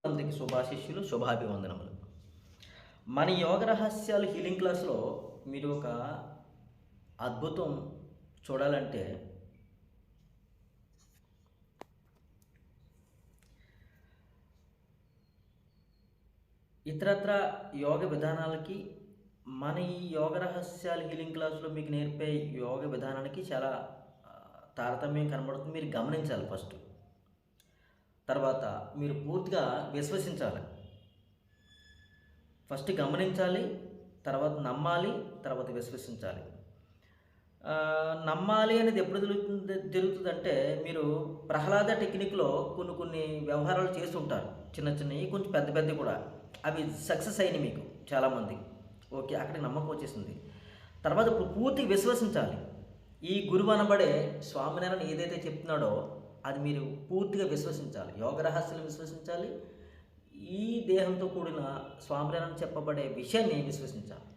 అందరికి శుభాశిష్యులు, శుభాభివందనములు. మన యోగ రహస్యాలు హీలింగ్ క్లాస్లో మీరు ఒక అద్భుతం చూడాలంటే ఇతరత్ర యోగ విధానాలకి మన ఈ యోగ రహస్యాలు హీలింగ్ క్లాస్లో మీకు నేర్పే యోగ విధానానికి చాలా తారతమ్యం కనబడుతుంది. మీరు గమనించాలి ఫస్ట్. తర్వాత మీరు పూర్తిగా విశ్వసించాలి. ఫస్ట్ గమనించాలి, తర్వాత నమ్మాలి, తర్వాత విశ్వసించాలి. నమ్మాలి అనేది ఎప్పుడు జరుగుతుందంటే మీరు ప్రహ్లాద టెక్నిక్లో కొన్ని వ్యవహారాలు చేసి ఉంటారు, చిన్న చిన్నవి, కొంచెం పెద్ద పెద్దవి కూడా. అవి సక్సెస్ అయినాయి మీకు చాలామంది. ఓకే, అక్కడికి నమ్మకం వచ్చేసింది. తర్వాత ఇప్పుడు పూర్తిగా విశ్వసించాలి. ఈ గురువు అనబడే స్వామినారాయణ ఏదైతే చెప్తున్నాడో అది మీరు పూర్తిగా విశ్వసించాలి. యోగ రహస్యాలు విశ్వసించాలి. ఈ దేహంతో కూడిన స్వామినారాయణ చెప్పబడే విషయాన్ని విశ్వసించాలి.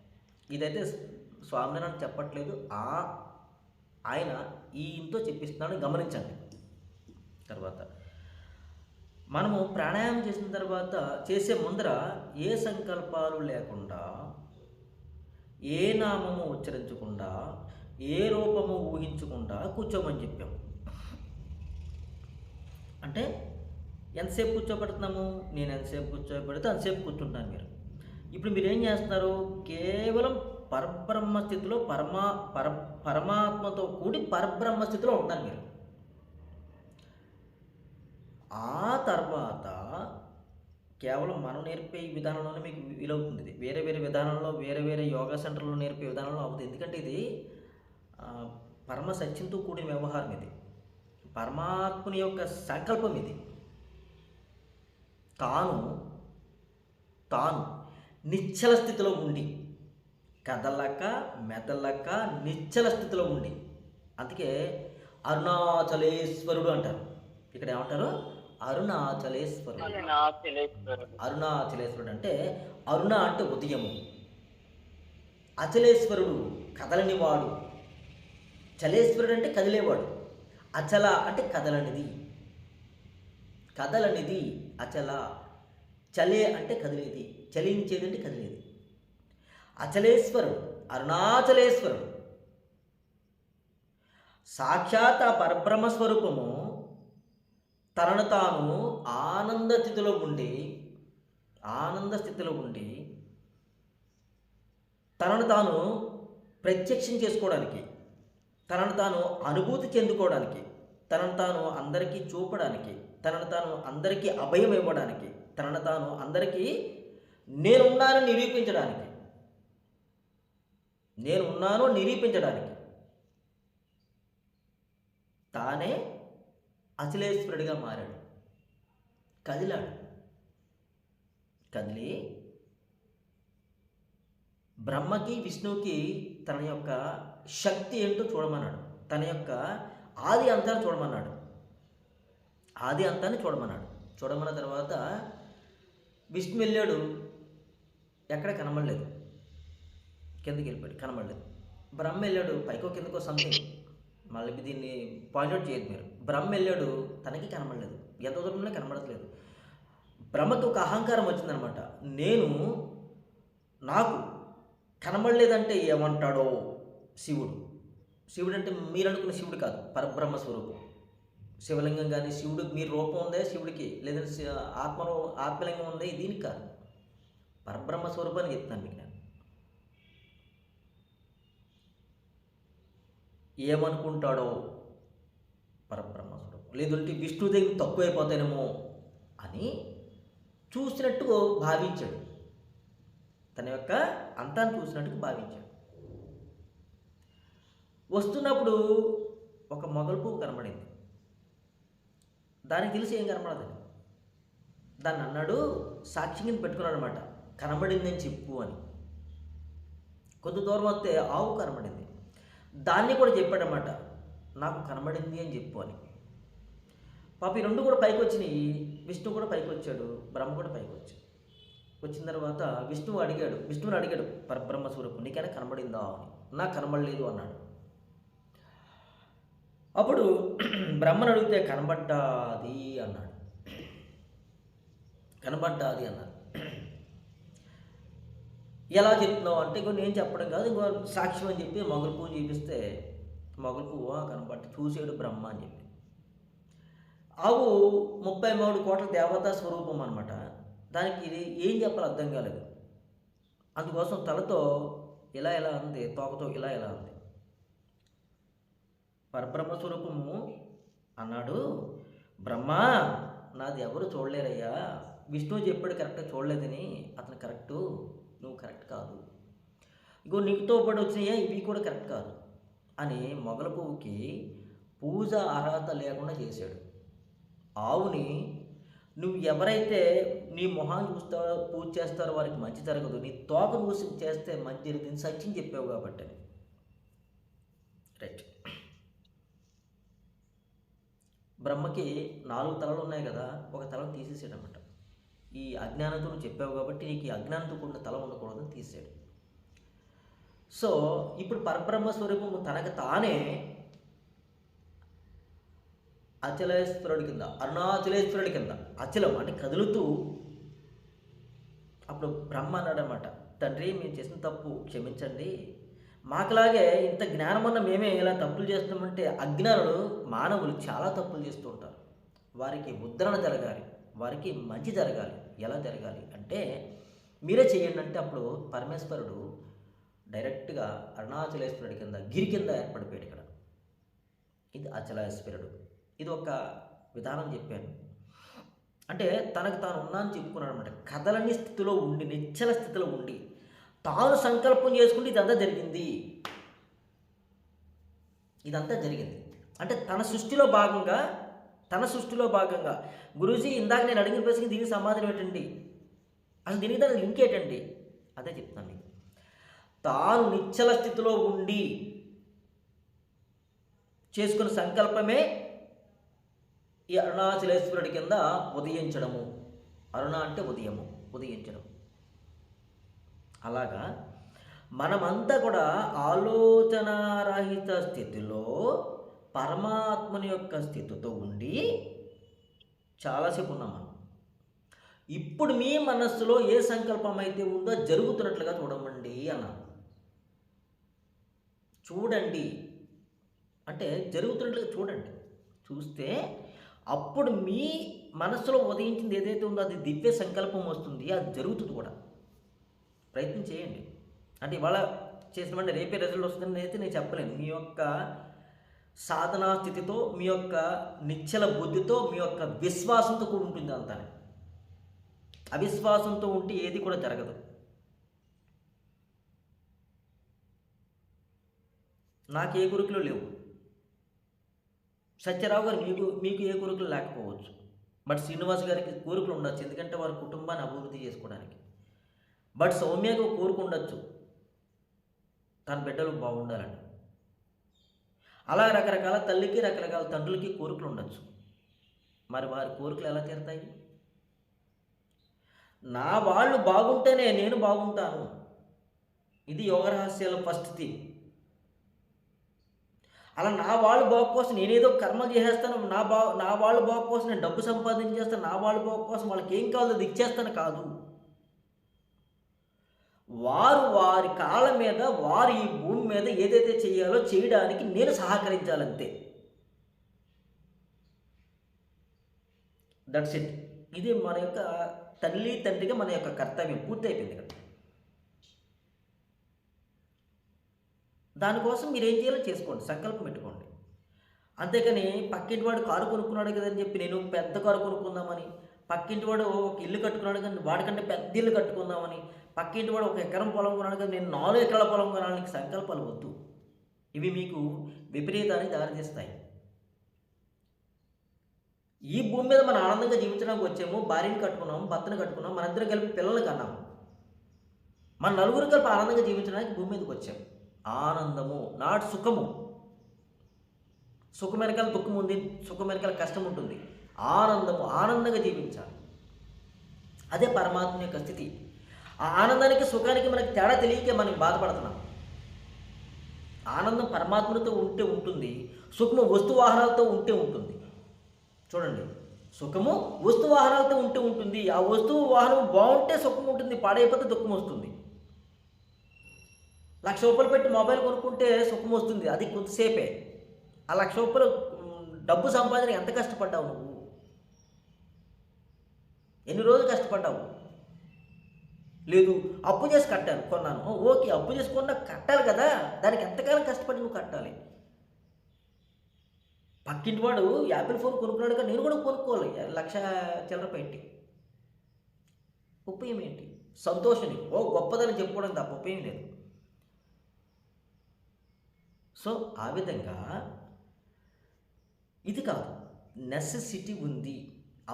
ఇదైతే స్వామినారాయణ చెప్పట్లేదు, ఆయన ఈయనతో చెప్పిస్తున్నాడు, గమనించండి. తర్వాత మనము ప్రాణాయామం చేసిన తర్వాత చేసే ముందర ఏ సంకల్పాలు లేకుండా, ఏ నామము ఉచ్చరించకుండా, ఏ రూపము ఊహించకుండా కూర్చోమని చెప్పాము. అంటే ఎంతసేపు కూర్చోబెడుతున్నాము? నేను ఎంతసేపు కూర్చోబెడితే అంతసేపు కూర్చుంటాను. మీరు ఇప్పుడు మీరు ఏం చేస్తున్నారు? కేవలం పరబ్రహ్మ స్థితిలో పరమాత్మతో కూడి పరబ్రహ్మ స్థితిలో ఉంటారు మీరు. ఆ తర్వాత కేవలం మనం నేర్పే విధానంలోనే మీకు వీలవుతుంది. వేరే వేరే విధానంలో, వేరే వేరే యోగా సెంటర్లో నేర్పే విధానంలో అవుతుంది. ఎందుకంటే ఇది పరమ సత్యంతో కూడిన వ్యవహారం. ఇది పరమాత్మని యొక్క సంకల్పం. ఇది తాను నిశ్చల స్థితిలో ఉండి, కదలక మెదలక నిశ్చల స్థితిలో ఉండి, అందుకే అరుణాచలేశ్వరుడు అంటారు. ఇక్కడ ఏమంటారు? అరుణాచలేశ్వరుడు. అరుణాచలేశ్వరుడు అంటే అరుణ అంటే ఉదయము, అచలేశ్వరుడు కదలనివాడు, చలేశ్వరుడు అంటే కదిలేవాడు, అచల అంటే కదలనిది, అచల, చలే అంటే కదిలేది, చలించేది అంటే కదిలేది. అచలేశ్వరుడు, అరుణాచలేశ్వరుడు సాక్షాత్ ఆ పరబ్రహ్మ స్వరూపము తనను తాను ఆనంద స్థితిలో ఉండి తనను తాను ప్రత్యక్షం చేసుకోవడానికి, తనను తాను అనుభూతి చెందుకోవడానికి, తనను తాను అందరికీ చూపడానికి, తనను తాను అందరికీ అభయం ఇవ్వడానికి, తనను తాను అందరికీ నేనున్నాను నిరూపించడానికి తానే అచలేశ్వరుడిగా మారాడు. కదిలి బ్రహ్మకి విష్ణువుకి తన యొక్క శక్తి ఏంటో చూడమన్నాడు. తన యొక్క ఆది అంతాన్ని చూడమన్నాడు. చూడమన్న తర్వాత విష్ణు వెళ్ళాడు, ఎక్కడ కనబడలేదు, కిందకి వెళ్ళిపోయాడు, కనబడలేదు. బ్రహ్మ వెళ్ళాడు, పైకో కిందకో సంథింగ్, మళ్ళీ దీన్ని పాయింట్అవుట్ చేయదు మీరు. బ్రహ్మ వెళ్ళాడు, తనకి కనబడలేదు, ఎంత దూరంలో కనబడట్లేదు. బ్రహ్మకి ఒక అహంకారం వచ్చిందనమాట. నాకు కనబడలేదంటే ఏమంటాడో శివుడు అంటే మీరు అనుకున్న శివుడు కాదు, పరబ్రహ్మ స్వరూపం. శివలింగం కానీ శివుడు మీరు రూపం ఉందే శివుడికి, లేదంటే ఆత్మలింగం ఉందే దీనికి కాదు, పరబ్రహ్మ స్వరూపాన్ని చెప్తాను మీకు. నేను ఏమనుకుంటాడో పరబ్రహ్మ స్వరూపం, లేదంటే విష్ణు దగ్గర తక్కువైపోతానేమో అని చూసినట్టు భావించాడు. తన యొక్క అంతాన్ని చూసినట్టుగా భావించాడు. వస్తున్నప్పుడు ఒక మొగలు పువ్వు కనబడింది. దానికి తెలిసి ఏం కనబడదని దాన్ని అన్నాడు, సాక్షి కింద పెట్టుకున్నాడు అనమాట. కనబడిందని చెప్పు అని. కొంత దూరం వస్తే ఆవు కనబడింది. దాన్ని కూడా చెప్పాడనమాట, నాకు కనబడింది అని చెప్పు అని. పాప ఈ రెండు కూడా పైకి వచ్చినాయి. విష్ణు కూడా పైకి వచ్చాడు, బ్రహ్మ కూడా పైకి వచ్చాడు. వచ్చిన తర్వాత విష్ణువుని అడిగాడు పరబ్రహ్మ స్వరూపం, నీకైనా కనబడిందా అని. నాకు కనబడలేదు అన్నాడు. అప్పుడు బ్రహ్మను అడిగితే కనబడ్డాది అన్నాడు. కనబడ్డాది అన్నారు. ఎలా చెప్తున్నావు అంటే, ఇంకో నేను చెప్పడం కాదు, ఇంకో సాక్ష్యం అని చెప్పి మొగలు పువ్వు చూపిస్తే మొగలు పువ్వు కనబట్టి చూసాడు బ్రహ్మ అని చెప్పి. ఆవు 33 కోట్ల దేవతా స్వరూపం అనమాట. దానికి ఇది ఏం చెప్పాలో అర్థం కాలేదు. అందుకోసం తలతో ఇలా ఇలా ఉంది, తోకతో ఇలా ఇలా ఉంది. పరబ్రహ్మ స్వరూపము అన్నాడు, బ్రహ్మ నాది ఎవరు చూడలేరయ్యా, విష్ణువు చెప్పాడు కరెక్ట్గా చూడలేదని, అతను కరెక్టు, నువ్వు కరెక్ట్ కాదు, ఇంకో నీకుతో పాటు వచ్చినాయా ఇవి కూడా కరెక్ట్ కాదు అని మొగల పువ్వుకి పూజ అర్హత లేకుండా చేశాడు. ఆవుని నువ్వు ఎవరైతే నీ మొహాన్ని చూస్తారో పూజ చేస్తారో వారికి మంచి జరగదు, నీ తోక చూసి చేస్తే మంచి జరుగుతుంది సత్యం చెప్పావు కాబట్టి. రైట్. బ్రహ్మకి 4 తలలు ఉన్నాయి కదా, ఒక తలను తీసేసాడనమాట. ఈ అజ్ఞానంతో నువ్వు చెప్పావు కాబట్టి నీకు ఈ అజ్ఞానంతో కూడిన తల ఉండకూడదని తీసాడు. సో ఇప్పుడు పరబ్రహ్మ స్వరూపము తనకు తానే అచలేశ్వరుడి కింద, అరుణాచలేశ్వరుడి కింద, అచలం అంటే కదులుతూ, అప్పుడు బ్రహ్మ అన్నాడనమాట, తండ్రి మేము చేసిన తప్పు క్షమించండి, మాకులాగే ఇంత జ్ఞానం ఉన్న మేమే ఇలా తప్పులు చేస్తామంటే, అజ్ఞానులు మానవులు చాలా తప్పులు చేస్తూ ఉంటారు, వారికి ఉద్ధరణ జరగాలి, వారికి మంచి జరగాలి. ఎలా జరగాలి అంటే మీరే చేయండి అంటే, అప్పుడు పరమేశ్వరుడు డైరెక్ట్గా అరుణాచలేశ్వరుడి కింద గిరి కింద ఏర్పడిపోయాడు. ఇక్కడ ఇది అచలేశ్వరుడు. ఇది ఒక విధానం చెప్పాను. అంటే తనకు తాను ఉన్నాను చెప్పుకున్నాడు అనమాట. కదలని స్థితిలో ఉండి, నిశ్చల స్థితిలో ఉండి తాను సంకల్పం చేసుకుంటే ఇదంతా జరిగింది. ఇదంతా జరిగింది అంటే తన సృష్టిలో భాగంగా గురూజీ ఇందాక నేను అడిగిన ప్రశ్నకి దీనికి సమాధానం ఏంటండి, అసలు దీనికి దాని లింక్ ఏంటండి, అదే చెప్తాను మీకు. తాను నిశ్చల స్థితిలో ఉండి చేసుకున్న సంకల్పమే ఈ అరుణాచలేశ్వరుడి కింద ఉదయించడము. అరుణ అంటే ఉదయము, ఉదయించడం. అలాగా మనమంతా కూడా ఆలోచనారహిత స్థితిలో పరమాత్మని యొక్క స్థితితో ఉండి చాలాసేపు ఉన్నాం మనం. ఇప్పుడు మీ మనస్సులో ఏ సంకల్పం అయితే ఉందో జరుగుతున్నట్లుగా చూడమండి అన్నాను. చూడండి అంటే జరుగుతున్నట్లుగా చూడండి. చూస్తే అప్పుడు మీ మనస్సులో ఉదయించింది ఏదైతే ఉందో అది దివ్య సంకల్పం వస్తుంది, అది జరుగుతుంది కూడా. ప్రయత్నం చేయండి. అంటే ఇవాళ చేసినటువంటి రేపే రిజల్ట్ వస్తుందని అయితే నేను చెప్పలేను. మీ యొక్క సాధనా స్థితితో, మీ యొక్క నిశ్చల బుద్ధితో, మీ యొక్క విశ్వాసంతో కూడా ఉంటుంది అంతా. అవిశ్వాసంతో ఉంటే ఏది కూడా జరగదు. నాకు ఏ కోరికలు లేవు, సత్యరావు గారు మీకు ఏ కోరికలు లేకపోవచ్చు, బట్ శ్రీనివాస్ గారికి కోరికలు ఉండొచ్చు, ఎందుకంటే వారి కుటుంబాన్ని అభివృద్ధి చేసుకోవడానికి. బట్ సౌమ్యకు కోరిక ఉండొచ్చు, తన బిడ్డలు బాగుండాలని. అలా రకరకాల తల్లికి రకరకాల తండ్రులకి కోరికలు ఉండొచ్చు. మరి వారి కోరికలు ఎలా తీరుతాయి? నా వాళ్ళు బాగుంటేనే నేను బాగుంటాను. ఇది యోగ రహస్యాల ఫస్ట్ థింగ్. అలా నా వాళ్ళు బాగు కోసం నేనేదో కర్మ చేసేస్తాను, నా వాళ్ళు బాగు కోసం నేను డబ్బు సంపాదించేస్తాను, నా వాళ్ళ బాగు కోసం వాళ్ళకి ఏం కావాలో అది ఇచ్చేస్తాను కాదు. వారి కాళ్ళ మీద, వారు ఈ భూమి మీద ఏదైతే చేయాలో చేయడానికి నేను సహకరించాలంతే. That's it. ఇది మన యొక్క తల్లి తండ్రిగా మన యొక్క కర్తవ్యం పూర్తయిపోయింది కదా. దానికోసం మీరు ఏం చేయాలో చేసుకోండి, సంకల్పం పెట్టుకోండి. అంతేకాని పక్కింటి వాడు కారు కొనుక్కున్నాడు కదని చెప్పి నేను పెద్ద కారు కొనుక్కుందామని, పక్కింటి వాడు ఒక ఇల్లు కట్టుకున్నాడు కానీ వాడికంటే పెద్ద ఇల్లు కట్టుకుందామని, పక్కింటి వాడు 1 ఎకరం పొలం కొన్నాడు కానీ నేను 4 ఎకరాల పొలం కొనాలని సంకల్పాలు వద్దు. ఇవి మీకు విపరీతానికి దారితీస్తాయి. ఈ భూమి మీద మనం ఆనందంగా జీవించడానికి వచ్చాము, భార్యని కట్టుకున్నాము, భర్తను కట్టుకున్నాము, మనిద్దరం కలిపి పిల్లల్ని కన్నాము, మన నలుగురు కలిపి ఆనందంగా జీవించడానికి భూమి మీదకి వచ్చాము. ఆనందము నాట్ సుఖము. సుఖం వెనకాల దుఃఖం ఉంది, సుఖం వెనకాల కష్టం ఉంటుంది. ఆనందంగా జీవించాలి. అదే పరమాత్మ యొక్క స్థితి. ఆ ఆనందానికి సుఖానికి మనకి తేడా తెలియకే మనం బాధపడుతున్నాం. ఆనందం పరమాత్మతో ఉంటే ఉంటుంది, సుఖము వస్తు వాహనాలతో ఉంటే ఉంటుంది. చూడండి, సుఖము వస్తు వాహనాలతో ఉంటూ ఉంటుంది. ఆ వస్తువు వాహనం బాగుంటే సుఖం ఉంటుంది, పాడైపోతే దుఃఖం వస్తుంది. రూ. 1,00,000 పెట్టి మొబైల్ కొనుక్కుంటే సుఖం వస్తుంది, అది కొద్దిసేపే. ఆ రూ. 1,00,000 డబ్బు సంపాదన ఎంత కష్టపడ్డావు నువ్వు? ఎన్ని రోజులు కష్టపడ్డావు? లేదు, అప్పు చేసి కట్టాను, కొన్నాను. ఓకే, అప్పు చేసి కొన్నా కట్టాలి కదా, దానికి ఎంతకాలం కష్టపడి నువ్వు కట్టాలి. పక్కింటి వాడు యాపిల్ ఫోన్ కొనుక్కున్నాడు కదా, నేను కూడా కొనుక్కోవాలి 1,00,000 చిల్లర పెట్టి. ఉపయోగం ఏంటి? సంతోషం గొప్పదని చెప్పుకోవడం తప్ప ఉపయోగం లేదు. సో ఆ విధంగా ఇది కాదు, నెసెసిటీ ఉంది,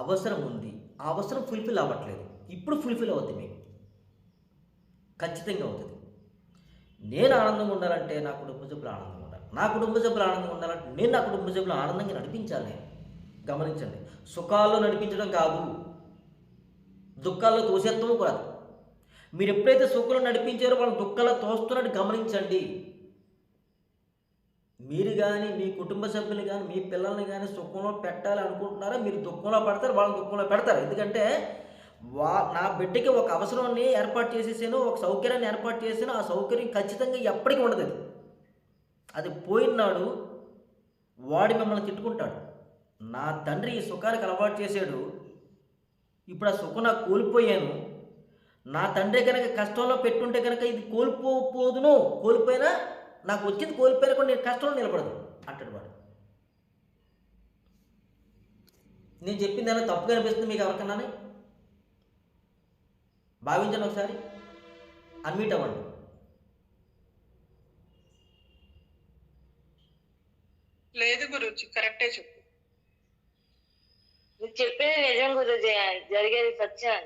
అవసరం ఉంది, ఆ అవసరం ఫుల్ఫిల్ అవ్వట్లేదు, ఇప్పుడు ఫుల్ఫిల్ అవుతుంది, మీకు ఖచ్చితంగా అవుతుంది. నేను ఆనందంగా ఉండాలంటే నా కుటుంబ సభ్యులు ఆనందంగా ఉండాలి, నా కుటుంబ సభ్యులు ఆనందంగా ఉండాలంటే నేను నా కుటుంబ సభ్యులు ఆనందంగా నడిపించాలి. గమనించండి, సుఖాల్లో నడిపించడం కాదు, దుఃఖాల్లో తోసేత్తము కాదు. మీరు ఎప్పుడైతే సుఖంలో నడిపించారో వాళ్ళని దుఃఖాల్లో తోస్తున్నట్టు గమనించండి. మీరు కానీ మీ కుటుంబ సభ్యులు కానీ మీ పిల్లల్ని కానీ సుఖంలో పెట్టాలి అనుకుంటున్నారా, మీరు దుఃఖంలో పడతారు, వాళ్ళని దుఃఖంలో పెడతారు. ఎందుకంటే నా బిడ్డకి ఒక అవసరాన్ని ఏర్పాటు చేసేసాను, ఒక సౌకర్యాన్ని ఏర్పాటు చేసాను, ఆ సౌకర్యం ఖచ్చితంగా ఎప్పటికీ ఉండదు. అది పోయినాడు వాడు మిమ్మల్ని తిట్టుకుంటాడు. నా తండ్రి ఈ సుఖానికి అలవాటు చేశాడు, ఇప్పుడు ఆ సుఖం నాకు కోల్పోయాను, నా తండ్రి కనుక కష్టంలో పెట్టుంటే కనుక ఇది కోల్పోదును, కోల్పోయినా నాకు వచ్చింది కోల్పోయినా కూడా నేను కష్టంలో నిలబడదు అంటాడు వాడు. నేను చెప్పింది ఏమైనా తప్పుగా అనిపిస్తుంది మీకు ఎవరికన్నా? భావించండి, ఒకసారి అన్మ్యూట్ అవ్వండి. లేదు గురూజీ, కరెక్టే చెప్పు. చెప్పేది నిజం గురూజీ, జరిగేది సత్యం.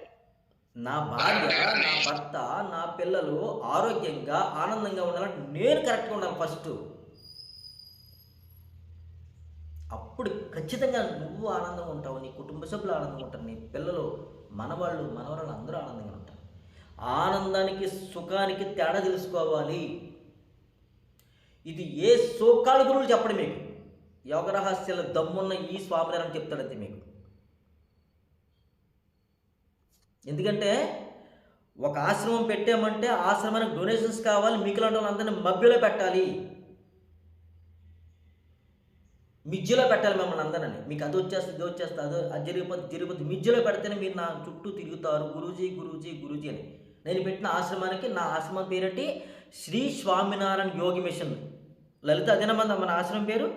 నా భార్య, నా భర్త, నా పిల్లలు ఆరోగ్యంగా ఆనందంగా ఉండాలంటే నేను కరెక్ట్గా ఉండాలి ఫస్ట్. అప్పుడు ఖచ్చితంగా నువ్వు ఆనందంగా ఉంటావు, నీ కుటుంబ సభ్యులు ఆనందంగా ఉంటారు, నీ పిల్లలు, మనవాళ్ళు, మనవరాళ్ళు అందరూ ఆనందంగా ఉంటారు. ఆనందానికి సుఖానికి తేడా తెలుసుకోవాలి. ఇది ఏ సోకాల గురువులు చెప్పడం, మీకు యోగ రహస్యాలు దమ్మున్న ఈ స్వామినారాయణ చెప్తాడంతే మీకు. ఎందుకంటే ఒక ఆశ్రమం పెట్టామంటే ఆశ్రమానికి డొనేషన్స్ కావాలి, మీకులాంటి వాళ్ళందరినీ మభ్యలో పెట్టాలి, మిజ్జిలో పెట్టాలి మిమ్మల్ని అందరినీ. మీకు అది వచ్చేస్తుంది, ఇది వచ్చేస్తుంది, అది జరిగిపోతుంది, మిజ్జిలో పెడితేనే మీరు నా చుట్టూ తిరుగుతారు, గురూజీ గురూజీ గురూజీ అని. నేను పెట్టిన ఆశ్రమానికి, నా ఆశ్రమం పేరేంటి? శ్రీ స్వామినారాయణ యోగి మిషన్. లలిత, అదేనా మన ఆశ్రమం పేరు?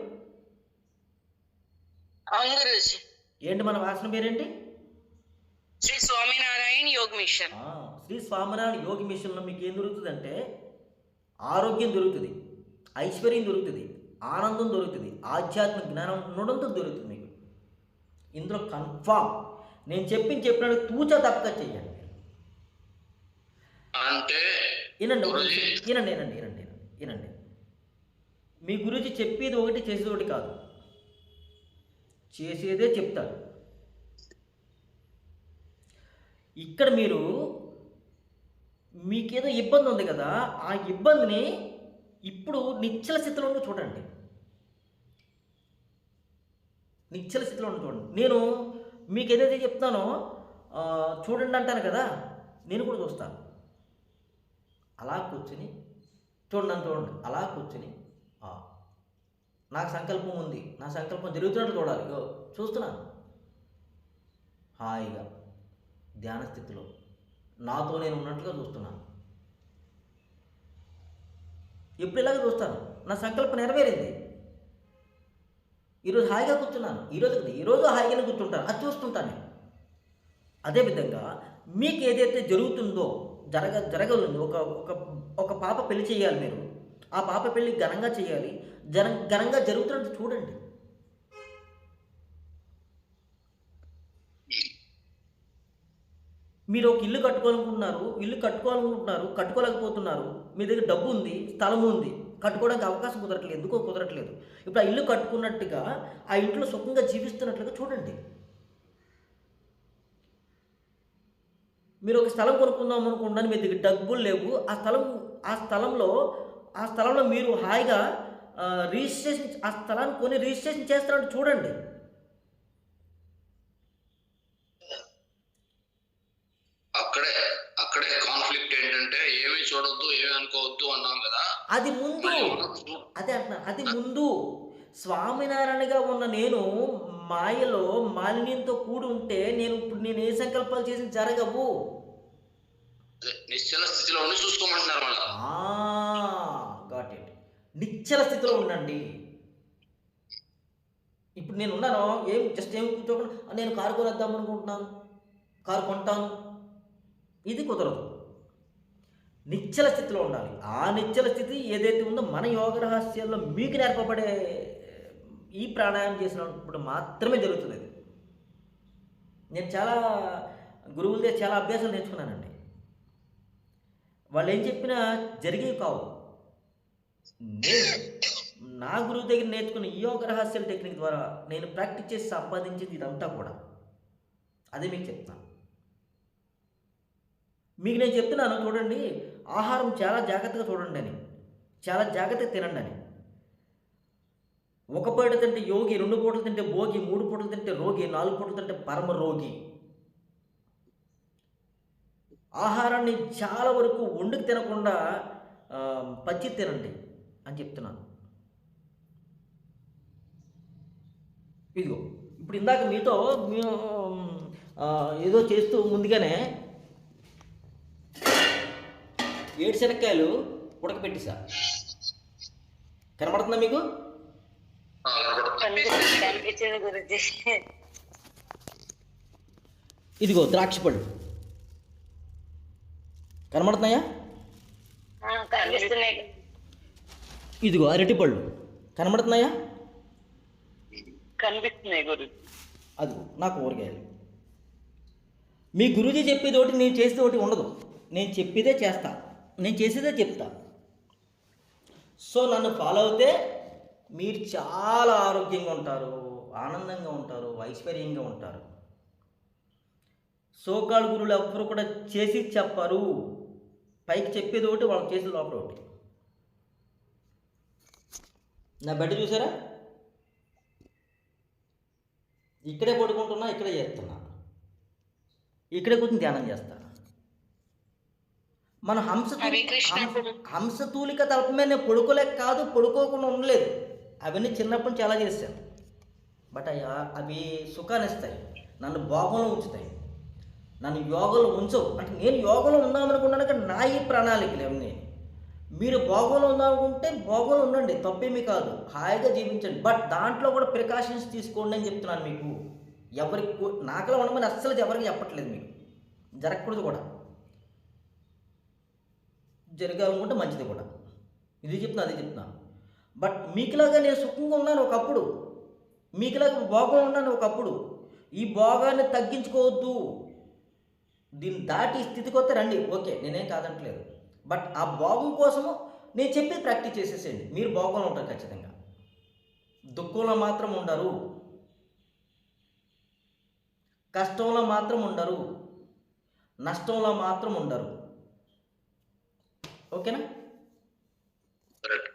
ఏంటి మన ఆశ్రమం పేరేంటి? శ్రీ స్వామినారాయణ యోగ్ మిషన్. శ్రీ స్వామినారాయణ యోగి మిషన్లో మీకు ఏం దొరుకుతుందంటే ఆరోగ్యం దొరుకుతుంది, ఐశ్వర్యం దొరుకుతుంది, ఆనందం దొరుకుతుంది, ఆధ్యాత్మిక జ్ఞానం ఉండడంతో దొరుకుతుంది మీకు. ఇందులో కన్ఫామ్ నేను చెప్పినట్టు తూచా తప్పక చెయ్యండి. వినండి. మీ గురించి చెప్పేది ఒకటి, చేసేది ఒకటి కాదు. చేసేదే చెప్తాడు. ఇక్కడ మీకేదో ఇబ్బంది ఉంది కదా, ఆ ఇబ్బందిని ఇప్పుడు నిశ్చల స్థితిలో చూడండి. నిశ్చల స్థితిలో చూడండి. నేను మీకు ఏదైతే చెప్తానో చూడండి అంటాను కదా, నేను కూడా చూస్తాను. అలా కూర్చుని చూడండి, అలా కూర్చుని నాకు సంకల్పం ఉంది, నా సంకల్పం జరుగుతున్నట్టు చూడాలి. చూస్తున్నాను హాయిగా ధ్యాన స్థితిలో నాతో నేను ఉన్నట్లుగా చూస్తున్నాను. ఎప్పుడు ఇలాగే చూస్తాను, నా సంకల్పం నెరవేరింది, ఈరోజు హాయిగా కూర్చున్నాను, ఈరోజు హాయిగానే కూర్చుంటాను, అది చూస్తుంటాను నేను. అదేవిధంగా మీకు ఏదైతే జరుగుతుందో జరగలేదు. ఒక పాప పెళ్లి చేయాలి, మీరు ఆ పాప పెళ్లి ఘనంగా చేయాలి, ఘనంగా జరుగుతున్నట్టు చూడండి. మీరు ఒక ఇల్లు కట్టుకోవాలనుకుంటున్నారు, కట్టుకోలేకపోతున్నారు. మీ దగ్గర డబ్బు ఉంది, స్థలం ఉంది, కట్టుకోవడానికి అవకాశం కుదరట్లేదు, ఎందుకో కుదరట్లేదు. ఇప్పుడు ఆ ఇల్లు కట్టుకున్నట్టుగా ఆ ఇంట్లో సుఖంగా జీవిస్తున్నట్లుగా చూడండి. మీరు ఒక స్థలం కొనుక్కుందాం అనుకుంటున్నాను, మీ దగ్గర డబ్బులు లేవు, ఆ స్థలంలో మీరు హాయిగా రిజిస్ట్రేషన్, ఆ స్థలాన్ని కొని రిజిస్ట్రేషన్ చేస్తారంటే చూడండి. అక్కడే కాన్ఫ్లిక్ట్ ఏంటంటే ఏమీ చూడొద్దు, ఏమీ అనుకోవద్దు అన్నాం కదా. అది ముందు, మళ్ళీ మనం అదే అంటున్నా, అది ముందు. స్వామినారాయణగా ఉన్న నేను మాయలో మాలిన్యంతో కూడి ఉంటే నేను ఏ సంకల్పాలు చేసి జరగవు. అదే నిశ్చల స్థితిలో ఉండి చూసుకోమంటున్నారు మళ్ళా. Got it. నిశ్చల స్థితిలో ఉండండి. ఇప్పుడు నేను ఉన్నాను, ఏం కూర్చోకుండా నేను కారు కొనేద్దాం అనుకుంటున్నాను, కారు కొంటాను, ఇది కుదరదు. నిశ్చల స్థితిలో ఉండాలి. ఆ నిశ్చల స్థితి ఏదైతే ఉందో మన యోగ రహస్యాల్లో మీకు నేర్పబడే ఈ ప్రాణాయామం చేసినప్పుడు మాత్రమే జరుగుతుంది. అది నేను చాలా గురువుల దగ్గర చాలా అభ్యాసాలు నేర్చుకున్నానండి. వాళ్ళు ఏం చెప్పినా జరిగేవి కావు. నేను నా గురువు దగ్గర నేర్చుకున్న ఈ యోగ రహస్యాల టెక్నిక్ ద్వారా నేను ప్రాక్టీస్ చేసి సంపాదించింది ఇదంతా కూడా. అదే మీకు చెప్తాను. మీకు నేను చెప్తున్నాను చూడండి, ఆహారం చాలా జాగ్రత్తగా చూడండి అని, చాలా జాగ్రత్తగా తినండి అని. ఒక పూట తింటే యోగి, 2 పూటలు తింటే భోగి, 3 పూటలు తింటే రోగి, 4 పూటలు తింటే పరమ రోగి. ఆహారాన్ని చాలా వరకు వండుకు తినకుండా పచ్చి తినండి అని చెప్తున్నాను. ఇదిగో ఇప్పుడు ఇందాక మీతో ఏదో చేస్తూ ముందుగానే 7 శనక్కాయలు ఉడకపెట్టేసా. కనబడుతుందా మీకు? కనిపించింది గురుజీ. ఇదిగో ద్రాక్ష పళ్ళు కనబడుతున్నాయా? కనిపిస్తున్నాయి. ఇదిగో అరటి పళ్ళు కనబడుతున్నాయా? కనిపిస్తున్నాయి గురు. అది నా కూరగాయలు. మీ గురూజీ చెప్పేది ఒకటి, నేను చేసేది ఒకటి ఉండదు. నేను చెప్పేదే చేస్తా, నేను చేసేదే చెప్తా. సో నన్ను ఫాలో అవుతే మీరు చాలా ఆరోగ్యంగా ఉంటారు, ఆనందంగా ఉంటారు, ఐశ్వర్యంగా ఉంటారు. సోకాళ్ళు గురువులు ఎవ్వరు కూడా చేసి చెప్పరు. పైకి చెప్పేది ఒకటి, వాళ్ళు చేసేది లోపల ఒకటి. నా బెడ్ చూసారా? ఇక్కడే పడుకుంటున్నా, ఇక్కడే చేస్తున్నా, ఇక్కడే కూర్చొని ధ్యానం చేస్తాను. మన హంసతూలిక తలపమే నేను పడుకోలేక కాదు, పడుకోకుండా ఉండలేదు. అవన్నీ చిన్నప్పుడు చాలా చేశాను. బట్ అవి సుఖాన్ని ఇస్తాయి, నన్ను భోగంలో ఉంచుతాయి, నన్ను యోగంలో ఉంచవు. అంటే నేను యోగంలో ఉందామనుకున్నాను కానీ నా ఈ ప్రణాళికలు అవన్నీ. మీరు భోగంలో ఉందామనుకుంటే భోగంలో ఉండండి, తప్పేమీ కాదు, హాయిగా జీవించండి. బట్ దాంట్లో కూడా ప్రికాషన్స్ తీసుకోండి అని చెప్తున్నాను మీకు. ఎవరికి నాకలా ఉండమని అస్సలు ఎవరికి చెప్పట్లేదు, మీకు జరగకూడదు కూడా, జరగాలనుకుంటే మంచిది కూడా. ఇది చెప్తున్నా, అది చెప్తున్నా. బట్ మీకులాగా నేను సుఖంగా ఉన్నాను ఒకప్పుడు, మీకులాగా భోగంలో ఉన్నాను ఒకప్పుడు. ఈ భోగాన్ని తగ్గించుకోవద్దు, దీన్ని దాటి స్థితికి వస్తే రండి, ఓకే, నేనేం కాదంటలేదు. బట్ ఆ భోగం కోసము నేను చెప్పి ప్రాక్టీస్ చేసేసేయండి. మీరు భోగంలో ఉంటారు ఖచ్చితంగా. దుఃఖంలో మాత్రం ఉండరు, కష్టంలో మాత్రం ఉండరు, నష్టంలో మాత్రం ఉండరు. ఓకేనా?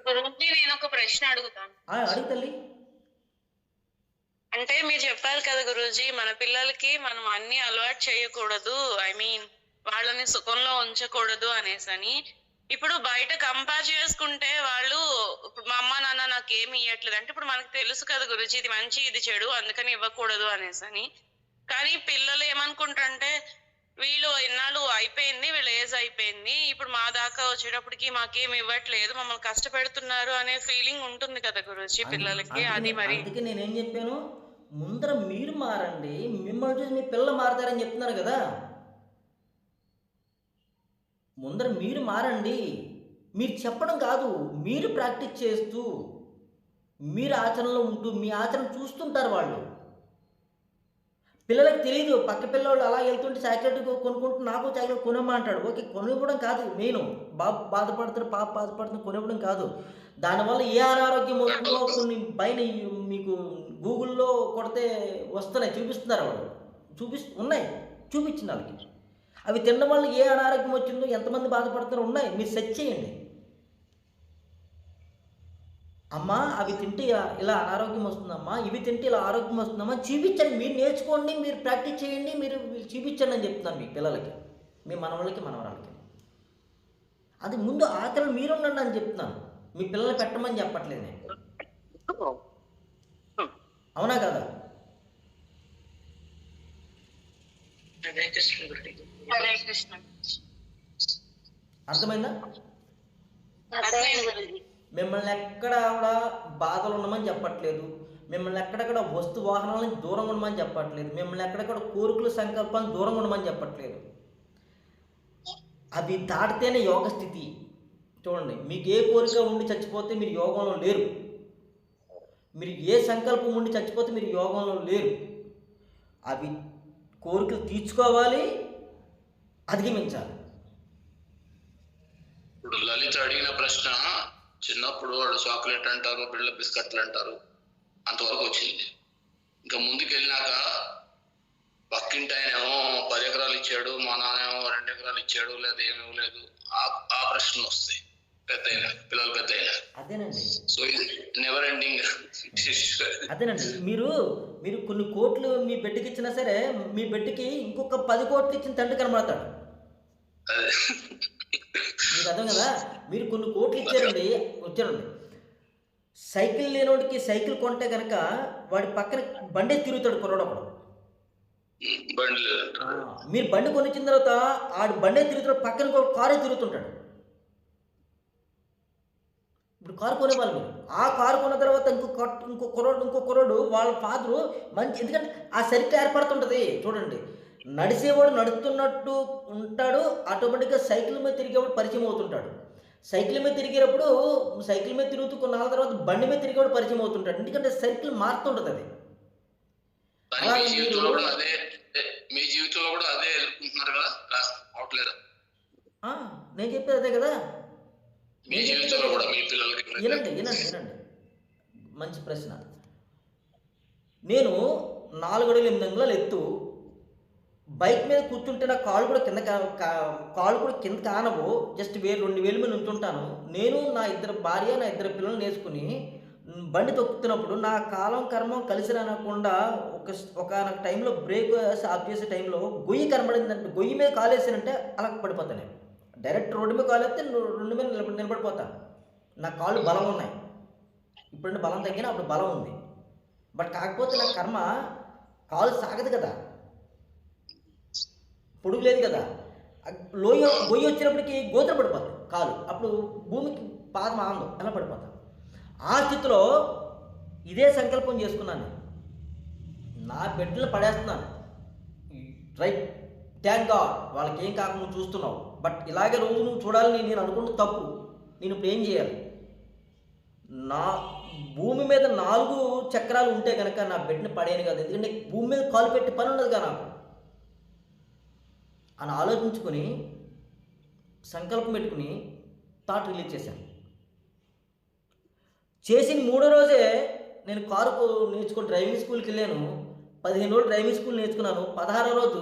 గురుజీ నేను ఒక ప్రశ్న అడుగుతాను. అడుగు తల్లి. అంటే మీరు చెప్పారు కదా గురూజీ, మన పిల్లలకి మనం అన్ని అలవాటు చేయకూడదు, వాళ్ళని సుఖంలో ఉంచకూడదు అనేసని. ఇప్పుడు బయట కంపేర్ చేసుకుంటే వాళ్ళు, ఇప్పుడు మా అమ్మ నాన్న నాకు ఏమి ఇవ్వట్లేదు అంటే ఇప్పుడు మనకు తెలుసు కదా గురూజీ, ఇది మంచి ఇది చెడు అందుకని ఇవ్వకూడదు అనేసని. కానీ పిల్లలు ఏమనుకుంటారంటే వీళ్ళు ఎన్నాళ్ళు అయిపోయింది, వీళ్ళ ఏజ్ అయిపోయింది, ఇప్పుడు మా దాకా వచ్చేటప్పటికి మాకేమి ఇవ్వట్లేదు, మమ్మల్ని కష్టపెడుతున్నారు అనే ఫీలింగ్ ఉంటుంది కదా గురూజీ పిల్లలకి. అది మరి అందుకే నేనేం చెప్పాను, ముందర మీరు మారండి, మిమ్మల్ని చూసి మీ పిల్లలు మారతారని చెప్తున్నారు కదా. ముందర మీరు మారండి, మీరు చెప్పడం కాదు, మీరు ప్రాక్టీస్ చేస్తూ, మీరు ఆచరణలో ఉంటూ, మీ ఆచరణ చూస్తుంటారు వాళ్ళు. పిల్లలకు తెలియదు, పక్క పిల్లవాళ్ళు అలా వెళ్తుంటే చాక్లెట్ కొనుక్కుంటూ నాకు చాక్లెట్ కొనివ్వమా అంటాడు. ఓకే, కొనివ్వడం కాదు మెయిన్, బాబు బాధపడుతారు, పాప బాధపడుతుంది, కొనివ్వడం కాదు. దానివల్ల ఏ అనారోగ్యం వస్తుందో కొన్ని పైన మీకు గూగుల్లో కొడితే వస్తున్నాయి, చూపిస్తున్నారు వాళ్ళు, ఉన్నాయి, చూపించింది వాళ్ళకి. అవి తినడం వల్ల ఏ అనారోగ్యం వచ్చిందో, ఎంతమంది బాధపడుతున్నారో ఉన్నాయి, మీరు సెర్చ్ చేయండి. అమ్మా అవి తింటే ఇలా అనారోగ్యం వస్తుందమ్మా, ఇవి తింటే ఇలా ఆరోగ్యం వస్తుందమ్మా, చూపించండి. మీరు నేర్చుకోండి, మీరు ప్రాక్టీస్ చేయండి, మీరు చూపించండి అని చెప్తున్నాను మీ పిల్లలకి. మీ మనవాళ్ళకి మనవరాలకి. అది ముందు ఆచరణ మీరు ఉండండి అని చెప్తున్నాను, మీ పిల్లల్ని పెట్టమని చెప్పట్లేదు నేను. అవునా కదా? హరే కృష్ణ గురుజీ. హరే కృష్ణ. అర్థమైందా? అర్థమైంది గురుజీ. మిమ్మల్ని ఎక్కడ కూడా బాధలు ఉండమని చెప్పట్లేదు, మిమ్మల్ని ఎక్కడెక్కడ వస్తు వాహనాల నుంచి దూరంగా ఉండమని చెప్పట్లేదు, మిమ్మల్ని ఎక్కడెక్కడ కోరికలు సంకల్పాన్ని దూరంగా ఉండమని చెప్పట్లేదు. అవి దాటితేనే యోగ స్థితి. చూడండి, మీకు ఏ కోరిక ఉండి చచ్చిపోతే మీరు యోగంలో లేరు, మీరు ఏ సంకల్పం ఉండి చచ్చిపోతే మీరు యోగంలో లేరు. అవి కోరికలు తీర్చుకోవాలి, అధిగమించాలి. ఇప్పుడు లలిత అడిగిన ప్రశ్న, చిన్నప్పుడు వాడు చాక్లెట్ అంటారు, బిళ్ళ బిస్కెట్లు అంటారు, అంతవరకు వచ్చింది. ఇంకా ముందుకు వెళ్ళినాక పక్కింటి ఆయన ఏమో 10 ఎకరాలు ఇచ్చాడు, మా నాన్న ఏమో 2 ఎకరాలు ఇచ్చాడు, లేదా ఏమీ లేదు, ఆ ప్రశ్నలు వస్తాయి పెద్ద అయినా, పిల్లలు పెద్ద అయినా. అదేనండి, సో ఇది నెవర్ ఎండింగ్. అదేనండి. మీరు కొన్ని కోట్లు మీ బిడ్డకి ఇచ్చినా సరే, మీ బిడ్డకి ఇంకొక 10 కోట్లు ఇచ్చిన తండ్రి కనబడతాడు. మీకు అర్థం కదా? మీరు కొన్ని కోట్లు వచ్చారండి. సైకిల్ లేనోడికి సైకిల్ కొంటే కనుక వాడి పక్కన బండే తిరుగుతాడు కుర్రాడు ఒకడు. మీరు బండి కొనిచ్చిన తర్వాత ఆడు బండే తిరుగుతాడు, పక్కన ఇంకో కారే తిరుగుతుంటాడు. ఇప్పుడు కారు కొనేవాళ్ళు మీరు, ఆ కారు కొన్న తర్వాత ఇంకో కుర్రోడు వాళ్ళ ఫాదరు మంచి, ఎందుకంటే ఆ సర్కిల్ ఏర్పడుతుంటుంది. చూడండి, నడిచేవాడు నడుస్తున్నట్టు ఉంటాడు, ఆటోమేటిక్గా సైకిల్ మీద తిరిగేవాడు పరిచయం అవుతుంటాడు. సైకిల్ మీద తిరిగేటప్పుడు సైకిల్ మీద తిరుగుతూ కొన్నాళ్ళ తర్వాత బండి మీద తిరిగేవాడు పరిచయం అవుతుంటాడు, ఎందుకంటే సైకిల్ మారుతుంటుంది. అది మీ జీవితంలో కూడా అదే ఎదుర్కొంటున్నారు కదా, అవట్లేదా? నేను చెప్పేది అదే కదా. మీ జీవితంలో కూడా మీ పిల్లలకి వినండి, మంచి ప్రశ్న. నేను 4 అడుగులు 8 అంగుళాలు ఎత్తు బైక్ మీద కూర్చుంటే నా కాళ్ళు కూడా కింద కానవు, జస్ట్ 2 వేలు మీద ఉంచుంటాను. నేను నా 2 భార్య నా 2 పిల్లల్ని వేసుకుని బండి తొక్కుతున్నప్పుడు నా కాలం కర్మం కలిసి రానకుండా ఒక టైంలో బ్రేక్ ఆఫ్ చేసే టైంలో గొయ్యి కనబడిందంటే, గొయ్యి మీద కాలేసానంటే అలా పడిపోతాను. నేను డైరెక్ట్ రోడ్డు మీద కాలేస్తే రోడ్డు మీద నిలబడిపోతాను. నా కాళ్ళు బలం ఉన్నాయి. ఇప్పుడంటే బలం తగ్గినా అప్పుడు బలం ఉంది. బట్ కాకపోతే నా కర్మ కాలు సాగదు కదా, పొడుగు లేదు కదా. గొయ్యి వచ్చినప్పటికి గోతులు పడిపోతాయి కాలు, అప్పుడు భూమికి పాదం ఆందం అలా పడిపోతాను. ఆ స్థితిలో ఇదే సంకల్పం చేసుకున్నాను, నా బిడ్డలు పడేస్తున్నాను. రైట్, థ్యాంక్ గాడ్, వాళ్ళకి ఏం కాకుండా నువ్వు చూస్తున్నావు. బట్ ఇలాగే రోజు నువ్వు చూడాలని నేను అనుకుంటే తప్పు. నేను ఇప్పుడు ఏం చేయాలి? నా భూమి మీద 4 చక్రాలు ఉంటే కనుక నా బిడ్డని పడేయను కదా, ఎందుకంటే భూమి మీద కాలు పెట్టి పని ఉండదు కదా నాకు అని ఆలోచించుకొని సంకల్పం పెట్టుకుని థాట్ రిలీజ్ చేశాను. చేసిన 3వ రోజే నేను కారు నేర్చుకుని డ్రైవింగ్ స్కూల్కి వెళ్ళాను. 15 రోజులు డ్రైవింగ్ స్కూల్ నేర్చుకున్నాను. 16వ రోజు,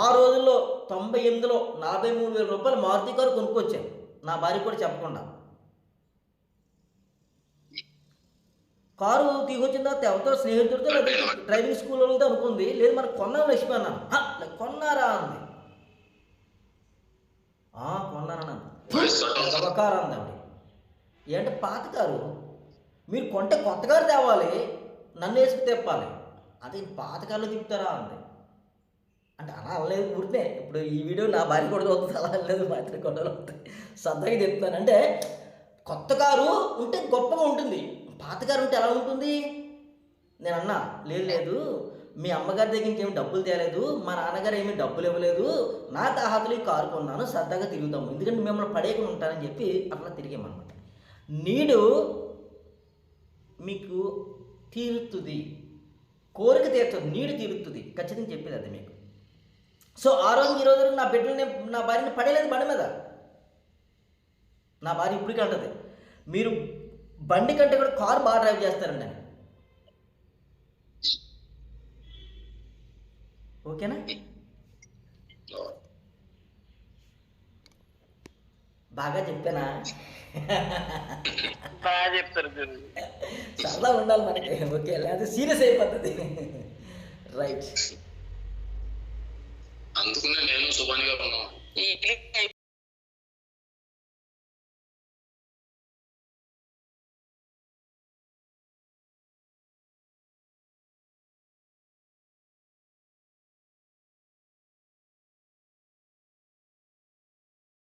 ఆ రోజుల్లో 98లో 43,000 రూపాయలు మారుతి కారు కొనుక్కొచ్చాను, నా భార్య కూడా చెప్పకుండా. కారు తీసుకొచ్చిన తర్వాత ఎవరితో స్నేహితుడితో లేదా డ్రైవింగ్ స్కూల్ వాళ్ళతో అనుకుంది, లేదు మనకు కొన్నాను లక్ష్మి అన్నాను. కొన్నారా అంది. కొన్నానన్నా కారు అందండి. ఏంటంటే పాత కారు, మీరు కొంటే కొత్త కారు తేవాలి, నన్ను వేసుకు తెప్పాలి, అదే పాత కారులో తిప్పుతారా అంది. అంటే అలా అనలేదు ఊరితే. ఇప్పుడు ఈ వీడియో నా భార్య కూడా అవుతుంది, అలా అనలేదు, భార్య కూడా అవుతుంది, సరదాగా చెప్తాను. అంటే కొత్త కారు ఉంటే గొప్పగా ఉంటుంది, పాత కారు ఉంటే ఎలా ఉంటుంది? నేను అన్నా, లేదు మీ అమ్మగారి దగ్గర ఇంకేమి డబ్బులు తేలేదు, మా నాన్నగారు ఏమీ డబ్బులు ఇవ్వలేదు, నా తాహతులు ఈ కారు కొన్నాను, సరదాగా తిరుగుతాము, ఎందుకంటే మిమ్మల్ని పడేయకుండా ఉంటానని చెప్పి అట్లా తిరిగామన్నమాట. నీడు మీకు తీరుతుంది, కోరిక తీరుతుంది, నీడు తీరుతుంది, ఖచ్చితంగా చెప్పేది అది మీకు. సో ఆ రోజు ఈ రోజు నా బిడ్డలని నా భార్యని పడేలేదు బండి మీద. నా భార్య ఇప్పటికీ అంటది, మీరు బండి కంటే కూడా కారు బాగా డ్రైవ్ చేస్తారండి అని. ఓకేనా? బాగా చెప్పానా? బాగా చెప్తారు గురు. సరదా ఉండాలి మనకి, ఓకే, లేదా సీరియస్ అయిపోతుంది. రైట్, అందుకనే నేను సుబాని గారు ఉన్నాం. ఈ